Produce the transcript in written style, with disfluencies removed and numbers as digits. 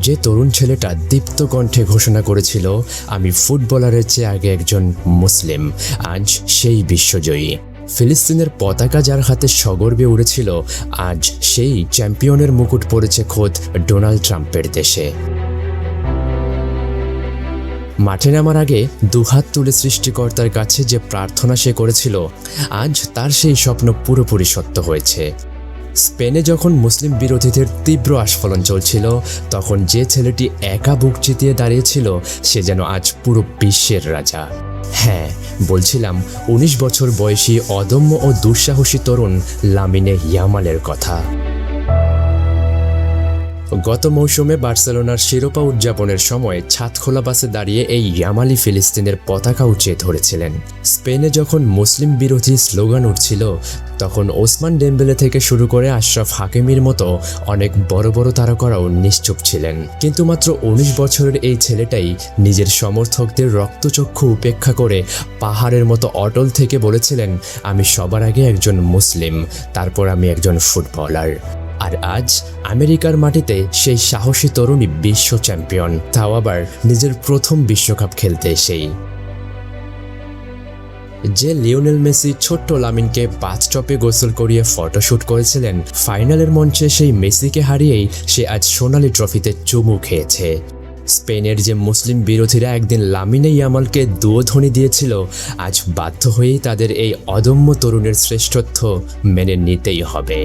যে তরুণ ছেলেটা দীপ্ত কণ্ঠে ঘোষণা করেছিল, আমি ফুটবলারের চেয়ে আগে একজন মুসলিম, আজ সেই বিশ্বজয়ী। ফিলিস্তিনের পতাকা যার হাতে সগর্বে উড়েছিল, আজ সেই চ্যাম্পিয়নের মুকুট পড়েছে খোদ ডোনাল্ড ট্রাম্পের দেশে। মাঠে নামার আগে দুহাত তুলে সৃষ্টিকর্তার কাছে যে প্রার্থনা সে করেছিল, আজ তার সেই স্বপ্ন পুরোপুরি সত্য হয়েছে। স্পেনে যখন মুসলিম বিরোধীদের তীব্র আস্ফালন চলছিল, তখন যে ছেলেটি একা বুক চিতিয়ে দাঁড়িয়েছিল, সে যেন আজ পুরো বিশ্বের রাজা। হ্যাঁ, বলছিলাম 19 বছর বয়সী অদম্য ও দুঃসাহসী তরুণ লামিনে ইয়ামালের কথা। গত মৌসুমে বার্সেলোনার শিরোপা উদযাপনের সময় ছাদখোলা বাসে দাঁড়িয়ে এই ইয়ামালি ফিলিস্তিনের পতাকা উঁচিয়ে ধরেছিলেন। স্পেনে যখন মুসলিম বিরোধী স্লোগান উঠছিল, তখন ওসমান ডেম্বেলে থেকে শুরু করে আশরাফ হাকিমির মতো অনেক বড় বড় তারকারাও নিশ্চুপ ছিলেন। কিন্তু মাত্র 19 বছরের এই ছেলেটাই নিজের সমর্থকদের রক্তচক্ষু উপেক্ষা করে পাহাড়ের মতো অটল থেকে বলেছিলেন, আমি সবার আগে একজন মুসলিম, তারপর আমি একজন ফুটবলার। আর আজ আমেরিকার মাটিতে সেই সাহসী তরুণী বিশ্ব চ্যাম্পিয়ন, তাও আবার নিজের প্রথম বিশ্বকাপ খেলতে এসেই। যে লিওনেল মেসি ছোট্ট লামিনকে বাথটবে গোসল করিয়ে ফটোশ্যুট করেছিলেন, ফাইনালের মঞ্চে সেই মেসিকে হারিয়েই সে আজ সোনালি ট্রফিতে চুমু খেয়েছে। স্পেনের যে মুসলিম বিরোধীরা একদিন লামিনে ইয়ামালকে দুয়োধ্বনি দিয়েছিল, আজ বাধ্য হয়েই তাদের এই অদম্য তরুণের শ্রেষ্ঠত্ব মেনে নিতেই হবে।